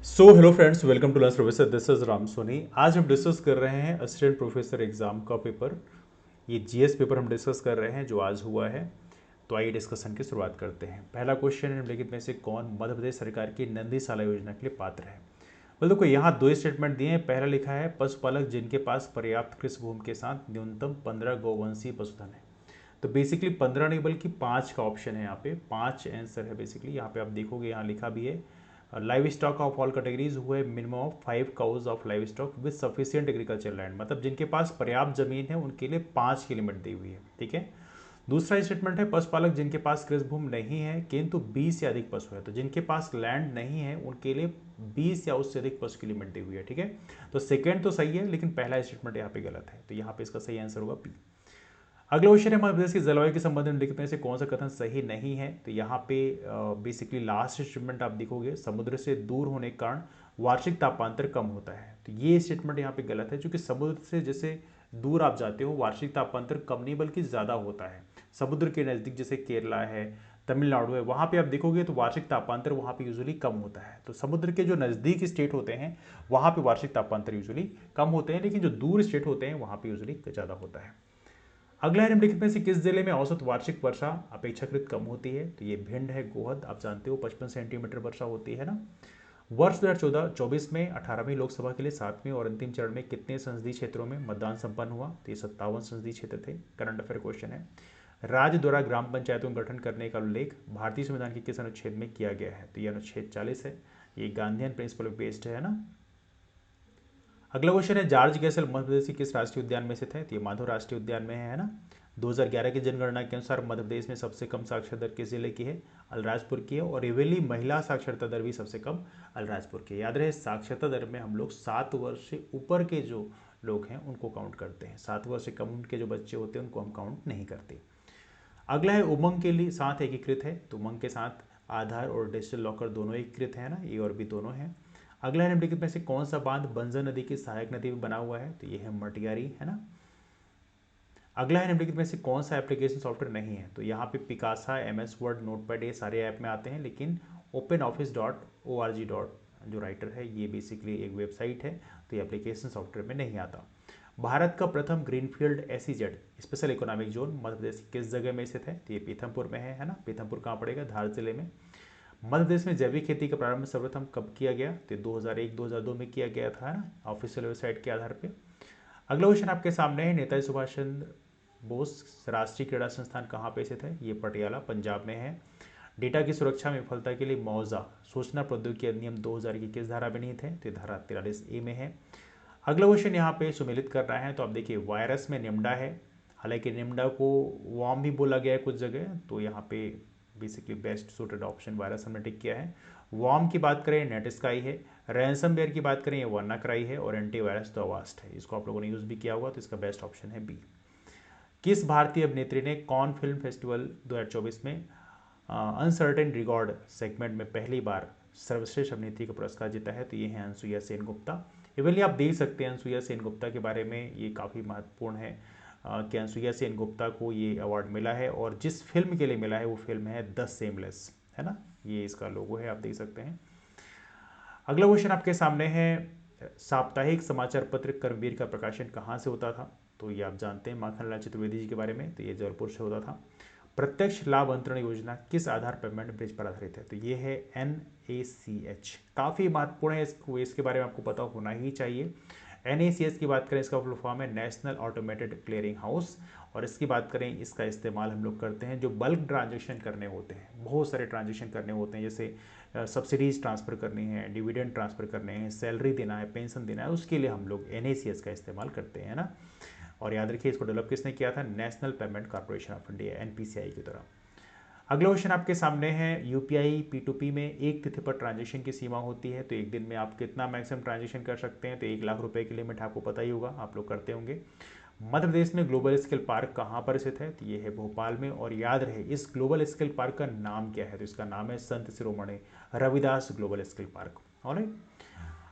So hello friends, welcome to learn professor. This is Ram Soni. आज हम discuss कर रहे हैं असिस्टेंट प्रोफेसर एग्जाम का पेपर। ये जीएस पेपर हम डिस्कस कर रहे हैं जो आज हुआ है। तो आइए डिस्कशन की शुरुआत करते हैं। पहला क्वेश्चन है, निम्नलिखित में से कौन मध्य प्रदेश सरकार की नंदीशाला योजना के लिए पात्र है। बोल देखो, यहाँ दो स्टेटमेंट दिए हैं। पहला लिखा है पशुपालक जिनके पास पर्याप्त कृषि भूमि के साथ न्यूनतम 15 गौवंशीय पशुधन है। तो बेसिकली 15 नहीं बल्कि 5 का ऑप्शन है। यहाँ पे 5 आंसर है। बेसिकली यहाँ पे आप देखोगे, यहाँ लिखा भी है live stock of all categories हुए minimum of 5 cows of live stock with sufficient agriculture land. मतलब जिनके पास पर्याप्त जमीन है उनके लिए 5 की लिमिट दी हुई है। ठीक है। दूसरा स्टेटमेंट है पशुपालक जिनके पास कृषि भूमि नहीं है किंतु 20 से अधिक पशु है। तो जिनके पास लैंड नहीं है उनके लिए 20 या उससे अधिक पशु की लिमिट दी हुई है। ठीक है। तो सेकेंड तो सही है, लेकिन पहला स्टेटमेंट यहाँ पे गलत है। तो यहाँ पे इसका सही आंसर होगा बी। अगला क्वेश्चन है, मध्य प्रदेश की जलवायु के संबंध में निम्नलिखित में से कौन सा कथन सही नहीं है। तो यहाँ पे बेसिकली लास्ट स्टेटमेंट आप देखोगे, समुद्र से दूर होने के कारण वार्षिक तापांतर कम होता है। तो ये स्टेटमेंट यहाँ पे गलत है, क्योंकि समुद्र से जैसे दूर आप जाते हो वार्षिक तापांतर कम नहीं बल्कि ज़्यादा होता है। समुद्र के नज़दीक जैसे केरला है, तमिलनाडु है, वहाँ पे आप देखोगे तो वार्षिक तापांतर वहाँ पे यूजुअली कम होता है। तो समुद्र के जो नज़दीक स्टेट होते हैं वहाँ पे वार्षिक तापांतर यूजुअली कम होते हैं, लेकिन जो दूर स्टेट होते हैं वहाँ पे यूजुअली ज़्यादा होता है। अगला है, निम्नलिखित में से किस जिले में औसत वार्षिक वर्षा अपेक्षाकृत कम होती है। तो ये भिंड है, गोहद। आप जानते हो 55 सेंटीमीटर वर्षा होती है ना। वर्ष 2014-24 में 18वीं लोकसभा के लिए 7वें और अंतिम चरण में कितने संसदीय क्षेत्रों में मतदान संपन्न हुआ। तो ये 57 संसदीय क्षेत्र थे। करंट अफेयर क्वेश्चन है, राज्य द्वारा ग्राम पंचायतों का गठन करने का उल्लेख भारतीय संविधान के किस अनुच्छेद में किया गया है। तो ये अनुच्छेद 40 है। ये गांधीयन प्रिंसिपल बेस्ड है ना। अगला क्वेश्चन है, जॉर्ज कैसल मध्य प्रदेश के किस राष्ट्रीय उद्यान में स्थित है। तो ये माधव राष्ट्रीय उद्यान में है ना। 2011 की जनगणना के अनुसार मध्य प्रदेश में सबसे कम साक्षरता दर किस जिले की है। अलीराजपुर की है। और रिवेली महिला साक्षरता दर भी सबसे कम अलीराजपुर की है। याद रहे, साक्षरता दर में हम लोग 7 वर्ष से ऊपर के जो लोग हैं उनको काउंट करते हैं। 7 वर्ष से कम के जो बच्चे होते हैं उनको हम काउंट नहीं करते। अगला है, उमंग के लिए साथ एकीकृत है। तो उमंग के साथ आधार और डिजिटल लॉकर दोनों एकीकृत है ना, ए और बी दोनों हैं। अगला है, निम्नलिखित में से कौन सा बांध बंजर नदी की सहायक नदी में बना हुआ है। तो ये है मटियारी, है ना। अगला है, निम्नलिखित में से कौन सा एप्लीकेशन सॉफ्टवेयर नहीं है। तो यहाँ पे पिकासा, MS वर्ड, नोटपैड, ये सारे ऐप में आते हैं, लेकिन openoffice.org जो राइटर है ये बेसिकली एक वेबसाइट है, तो ये एप्लीकेशन सॉफ्टवेयर में नहीं आता। भारत का प्रथम greenfield SEZ special economic zone Madhya Pradesh की किस जगह में स्थित है। तो ये पीथमपुर में है ना। पीथमपुर कहाँ पड़ेगा, धार जिले में। मध्य प्रदेश में जैविक खेती का प्रारंभ सर्वप्रथम कब किया गया। तो 2001-2002 में किया गया था ना, ऑफिशियल वेबसाइट के आधार पे। अगला क्वेश्चन आपके सामने है, नेताजी सुभाष चंद्र बोस राष्ट्रीय क्रीड़ा संस्थान कहाँ पे स्थित है। ये पटियाला, पंजाब में है। डेटा की सुरक्षा में विफलता के लिए मौजा सूचना प्रौद्योगिकी अधिनियम 2000 की किस धारा में निहित है। तो धारा 43A में है। अगला क्वेश्चन यहाँ पे सुमेलित कर रहा है। तो आप देखिए, वायरस में निम्डा है, हालांकि निम्डा को वॉर्म भी बोला गया है कुछ जगह, तो यहाँ पे basically best suited option virus हमने टिक किया है। वॉर्म की बात करें नेट स्काई है, रैंसमवेयर की बात करें ये वानाक्राई है, और एंटीवायरस तो अवास्ट है। इसको आप लोगों ने यूज़ भी किया होगा, तो इसका बेस्ट ऑप्शन है बी। किस भारतीय अभिनेत्री ने कॉन फिल्म फेस्टिवल 2024 में अनसर्टेन रिकॉर्ड सेगमेंट में पहली बार सर्वश्रेष्ठ अभिनेत्री का पुरस्कार जीता है। तो ये है अनसुईया सेन गुप्ता। इवनली आप देख सकते हैं अनसुईया सेन गुप्ता के बारे में, ये काफ़ी महत्वपूर्ण है कि अनसुईया सेन गुप्ता को ये अवार्ड मिला है, और जिस फिल्म के लिए मिला है वो फिल्म है द सेमलेस, है ना। ये इसका लोगो है, आप देख सकते हैं। अगला क्वेश्चन आपके सामने है, साप्ताहिक समाचार पत्र कर्मवीर का प्रकाशन कहाँ से होता था। तो ये आप जानते हैं माखनलाल चतुर्वेदी जी के बारे में, तो ये जयपुर से होता था। प्रत्यक्ष लाभ अंतरण योजना किस आधार पेमेंट ब्रिज पर आधारित है। तो ये है NACH। काफ़ी महत्वपूर्ण है, इसको इसके बारे में आपको पता होना ही चाहिए। NACH की बात करें, इसका फुल फॉर्म है नेशनल ऑटोमेटेड क्लियरिंग हाउस। और इसकी बात करें, इसका इस्तेमाल हम लोग करते हैं जो बल्क ट्रांजेक्शन करने होते हैं, बहुत सारे ट्रांजेक्शन करने होते हैं, जैसे सब्सिडीज ट्रांसफ़र करनी है, डिविडेंड ट्रांसफ़र करने हैं, सैलरी देना है, पेंशन देना है, उसके लिए हम लोग NACH का इस्तेमाल करते हैं ना। और याद रखिए, इसको डेवलप किसने किया था, national payment corporation of India, NPCI की तरह। अगला क्वेश्चन आपके सामने है, UPI P2P में एक तिथि पर ट्रांजेक्शन की सीमा होती है। तो एक दिन में आप कितना मैक्सिमम ट्रांजेक्शन कर सकते हैं। तो 1 लाख रुपए की लिमिट आपको पता ही होगा, आप लोग करते होंगे। मध्य प्रदेश में ग्लोबल स्किल पार्क कहाँ पर स्थित है। तो ये है भोपाल में। और याद रहे, इस ग्लोबल स्किल पार्क का नाम क्या है। तो इसका नाम है Sant Shiromani Ravidas global skill park. All right.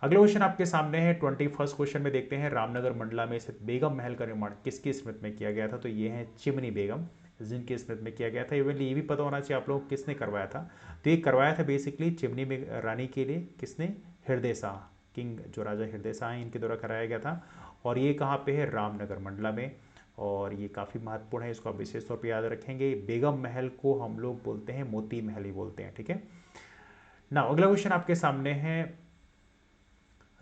अगला क्वेश्चन आपके सामने है, 21st क्वेश्चन में देखते हैं, रामनगर मंडला में स्थित बेगम महल का निर्माण किसकी स्मृति में किया गया था। तो ये है चिमनी बेगम, जिनकी स्मृति में किया गया था। इवन ये भी पता होना चाहिए आप लोगों को किसने करवाया था। तो ये करवाया था बेसिकली चिमनी में रानी के लिए, किसने, हृदय शाह, किंग जो राजा हृदय शाह हैं इनके द्वारा कराया गया था। और ये कहाँ पे है, रामनगर मंडला में। और ये काफ़ी महत्वपूर्ण है, इसको आप विशेष तौर पे याद रखेंगे। बेगम महल को हम लोग बोलते हैं मोती महल ही बोलते हैं, ठीक है ना। अगला क्वेश्चन आपके सामने है,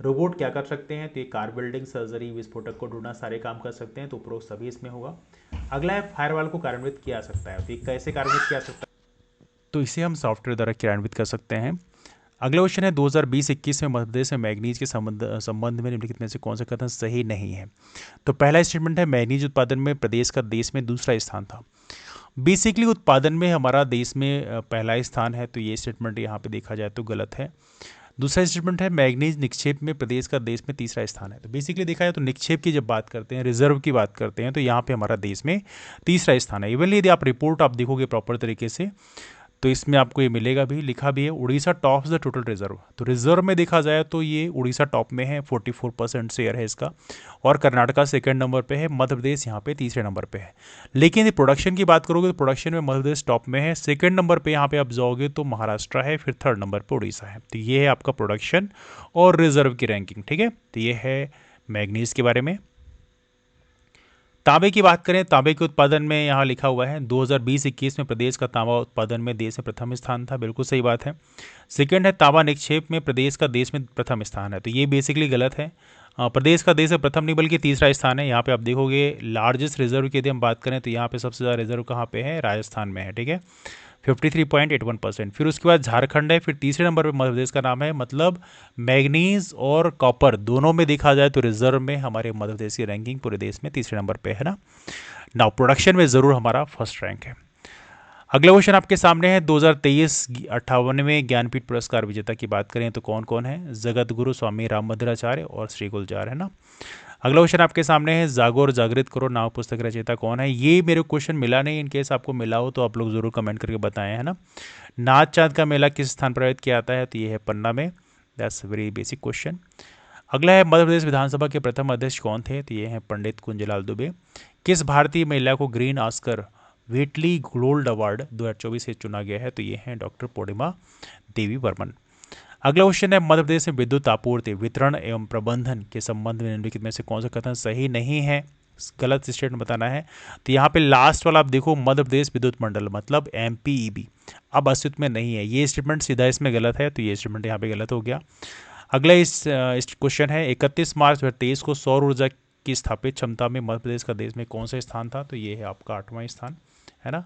रोबोट क्या कर सकते हैं, तो ये कार बिल्डिंग, सर्जरी, विस्फोटक को ढूंढना, सारे काम कर सकते हैं, तो उपरोक्त सभी इसमें होगा। अगला है फायरवॉल को कार्यान्वित किया जा सकता है, तो ये कैसे कार्यान्वित किया जा सकता है, तो इसे हम सॉफ्टवेयर द्वारा कार्यान्वित कर सकते हैं। अगला क्वेश्चन है 2020-21 में मध्य प्रदेश में मैग्नीज के संबंध में निम्नलिखित में से कौन सा कथन सही नहीं है। तो पहला स्टेटमेंट है मैग्नीज उत्पादन में प्रदेश का देश में दूसरा स्थान था। बेसिकली उत्पादन में हमारा देश में पहला स्थान है, तो ये स्टेटमेंट यहाँ पे देखा जाए तो गलत है। दूसरा स्टेटमेंट है मैग्नीज निक्षेप में प्रदेश का देश में तीसरा स्थान है। तो बेसिकली देखा जाए तो निक्षेप की जब बात करते हैं, रिजर्व की बात करते हैं, तो यहाँ पे हमारा देश में तीसरा स्थान है। इवनली यदि आप रिपोर्ट आप देखोगे प्रॉपर तरीके से तो इसमें आपको ये मिलेगा भी, लिखा भी है Orissa tops the total reserve. तो रिजर्व में देखा जाए तो ये उड़ीसा टॉप में है, 44% शेयर है इसका। और कर्नाटका सेकंड नंबर पे है, मध्य प्रदेश यहाँ पे तीसरे नंबर पे है। लेकिन प्रोडक्शन की बात करोगे तो प्रोडक्शन में मध्य प्रदेश टॉप में है, सेकंड नंबर पे यहाँ पे आप जाओगे तो महाराष्ट्र है, फिर थर्ड नंबर पे उड़ीसा है। तो ये है आपका प्रोडक्शन और रिजर्व की रैंकिंग, ठीक है। तो ये है मैग्नीज के बारे में। तांबे की बात करें, तांबे के उत्पादन में यहाँ लिखा हुआ है 2020-21 में प्रदेश का तांबा उत्पादन में देश में प्रथम स्थान था, बिल्कुल सही बात है। सेकंड है तांबा निक्षेप में प्रदेश का देश में प्रथम स्थान है, तो ये बेसिकली गलत है। प्रदेश का देश में प्रथम नहीं बल्कि तीसरा स्थान है। यहाँ पे आप देखोगे लार्जेस्ट रिजर्व की यदि हम बात करें तो यहाँ पे सबसे ज़्यादा रिजर्व कहाँ पे है, राजस्थान में है, ठीक है, 53.81%। फिर उसके बाद झारखंड है, फिर तीसरे नंबर पे मध्य प्रदेश का नाम है। मतलब मैग्नीज और कॉपर दोनों में देखा जाए तो रिजर्व में हमारे मध्य प्रदेश की रैंकिंग पूरे देश में तीसरे नंबर पे है ना। नाउ प्रोडक्शन में ज़रूर हमारा फर्स्ट रैंक है। अगला क्वेश्चन आपके सामने है 2023-58वें ज्ञानपीठ पुरस्कार विजेता की बात करें तो कौन कौन है, जगत गुरु स्वामी रामभद्राचार्य और श्री गुलजार, है ना। अगला क्वेश्चन आपके सामने है जागो और जागृत करो नाव पुस्तक रचयिता कौन है। ये मेरे क्वेश्चन मिला नहीं, इनकेस आपको मिला हो तो आप लोग जरूर कमेंट करके बताएं, है ना। नाच चांद का मेला किस स्थान पर आयोजित किया जाता है, तो ये है पन्ना में। That's very basic question. अगला है मध्य प्रदेश विधानसभा के प्रथम अध्यक्ष कौन थे, तो ये है पंडित कुंजलाल दुबे। किस भारतीय महिला को green Oscar Whitley gold award 2024 से चुना गया है, तो ये है डॉक्टर पूर्णिमा देवी वर्मन। अगला क्वेश्चन है मध्य प्रदेश में विद्युत आपूर्ति वितरण एवं प्रबंधन के संबंध में निम्नलिखित में से कौन सा कथन सही नहीं है, गलत स्टेटमेंट बताना है। तो यहाँ पे लास्ट वाला आप देखो, मध्य प्रदेश विद्युत मंडल मतलब MPEB अब अस्तित्व में नहीं है, ये स्टेटमेंट सीधा इसमें गलत है, तो ये स्टेटमेंट यहाँ पे गलत हो गया। अगला इस क्वेश्चन है 31 मार्च 2023 को सौर ऊर्जा की स्थापित क्षमता में मध्य प्रदेश का देश में कौन सा स्थान था, तो ये है आपका 8वां स्थान, है ना।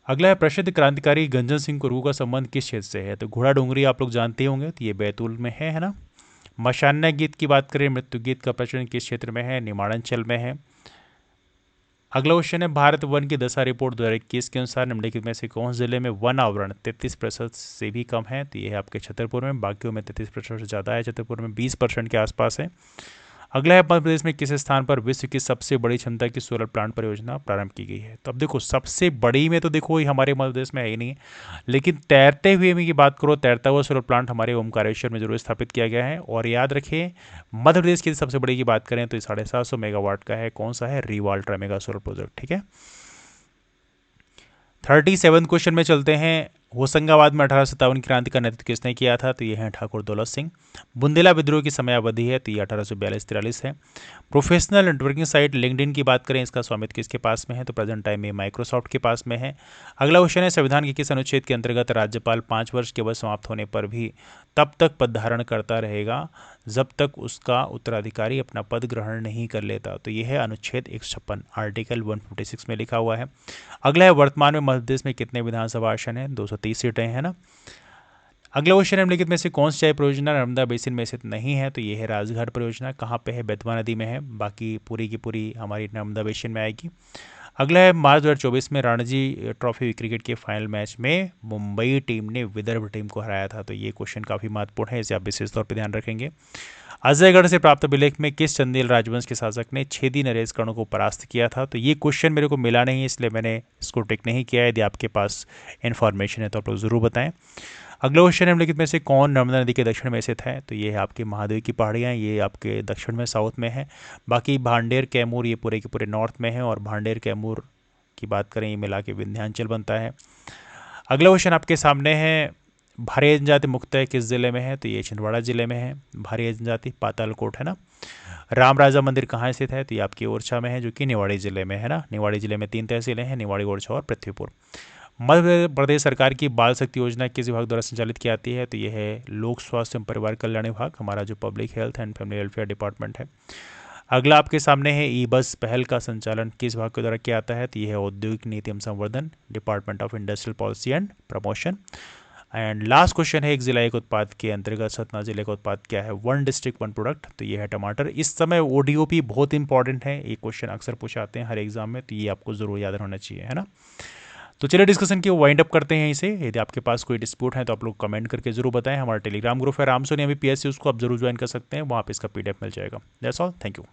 अगला है प्रसिद्ध क्रांतिकारी गंजन सिंह कुरु का संबंध किस क्षेत्र से है, तो घोड़ा डोंगरी आप लोग जानते होंगे, तो ये बैतूल में है ना। मशान्य गीत की बात करें, मृत्यु गीत का प्रचलन किस क्षेत्र में है, निमाड़ांचल में है। अगला क्वेश्चन है भारत वन की दशा रिपोर्ट 2021 के अनुसार निम्नलिखित में से कौन जिले में वन आवरण 33% से भी कम है, तो ये है आपके छतरपुर में। बाकियों में 33% से ज़्यादा है, छतरपुर में 20% के आसपास है। अगला है मध्य प्रदेश में किस स्थान पर विश्व की सबसे बड़ी क्षमता की सोलर प्लांट परियोजना प्रारंभ की गई है। तो अब देखो सबसे बड़ी में तो देखो हमारे मध्य प्रदेश में है ही नहीं, लेकिन तैरते हुए में की बात करो, तैरता हुआ सोलर प्लांट हमारे ओमकारेश्वर में जरूर स्थापित किया गया है। और याद रखिए मध्य प्रदेश की सबसे बड़ी की बात करें तो 750 मेगावाट का है, कौन सा है, Rewa ultra mega solar project, ठीक है। 37 क्वेश्चन में चलते हैं। होशंगाबाद में 1857 क्रांति का नेतृत्व किसने किया था, तो ये है ठाकुर दौलत सिंह। बुंदेला विद्रोह की समयावधि है, तो ये 1842-43 है। प्रोफेशनल नेटवर्किंग साइट लिंक्डइन की बात करें, इसका स्वामित्व किसके पास में है, तो प्रेजेंट टाइम में माइक्रोसॉफ्ट के पास में है। अगला क्वेश्चन है संविधान के किस अनुच्छेद के अंतर्गत राज्यपाल 5 वर्ष के अवधि समाप्त होने पर भी तब तक पद धारण करता रहेगा जब तक उसका उत्तराधिकारी अपना पद ग्रहण नहीं कर लेता, तो यह है अनुच्छेद 156 आर्टिकल 156 में लिखा हुआ है। अगला है वर्तमान में मध्य प्रदेश में कितने विधानसभा आसन है, 230 सीटें हैं ना। अगला क्वेश्चन निम्नलिखित में से कौन सिंचाई परियोजना नर्मदा बेसिन में स्थित नहीं है, तो ये है राजघाट परियोजना। कहाँ पे है, बेतवा नदी में है, बाकी पूरी की पूरी हमारी नर्मदा बेसिन में आएगी। अगला है मार्च 2024 में रणजी ट्रॉफी क्रिकेट के फाइनल मैच में मुंबई टीम ने विदर्भ टीम को हराया था, तो ये क्वेश्चन काफ़ी महत्वपूर्ण है, इसे आप विशेष तौर पर ध्यान रखेंगे। अजयगढ़ से प्राप्त अभिलेख में किस चंदेल राजवंश के शासक ने छेदी नरेश कर्ण को परास्त किया था, तो ये क्वेश्चन मेरे को मिला नहीं है इसलिए मैंने इसको टिक नहीं किया है। यदि आपके पास इन्फॉर्मेशन है तो आप लोग जरूर बताएं। अगला क्वेश्चन निम्नलिखित में से कौन नर्मदा नदी के दक्षिण में स्थित है, तो ये है आपके महादेव की पहाड़ियाँ, ये आपके दक्षिण में साउथ में है। बाकी भांडेर कैमूर ये पूरे के पूरे नॉर्थ में है, और भांडेर कैमूर की बात करें ये मिला के विंध्याचल बनता है। अगला क्वेश्चन आपके सामने है भारी जनजाति मुख्यतः किस जिले में है, तो ये छिंदवाड़ा जिले में है भारी जनजाति, पातालकोट है ना। राम राजा मंदिर कहाँ स्थित है, तो ये आपकी ओरछा में है, जो कि निवाड़ी जिले में है ना। निवाड़ी जिले में 3 तहसीलें हैं, निवाड़ी, ओरछा और पृथ्वीपुर। मध्य प्रदेश सरकार की बाल शक्ति योजना किस विभाग द्वारा संचालित की जाती है, तो यह है लोक स्वास्थ्य एवं परिवार कल्याण विभाग, हमारा जो public health and family welfare department है। अगला आपके सामने है ई बस पहल का संचालन किस विभाग के द्वारा किया जाता है, तो यह है औद्योगिक नीति एवं संवर्धन, department of industrial policy and promotion. And last question है, एक जिला एक उत्पाद के अंतर्गत सतना जिले का उत्पाद क्या है, वन डिस्ट्रिक्ट वन प्रोडक्ट, तो ये है टमाटर। इस समय ओडीओपी बहुत इंपॉर्टेंट है, ये क्वेश्चन अक्सर पूछे आते हैं हर एग्जाम में, तो ये आपको जरूर याद होना चाहिए, है ना। तो चलिए डिस्कशन की वाइंड अप करते हैं यहीं से। यदि आपके पास कोई डिस्प्यूट है तो आप लोग कमेंट करके जरूर बताएं। हमारा टेलीग्राम ग्रुप है राम सोनी MBPSC, उसको आप जरूर ज्वाइन कर सकते हैं, वहाँ पे इसका PDF मिल जाएगा। That's all, thank you.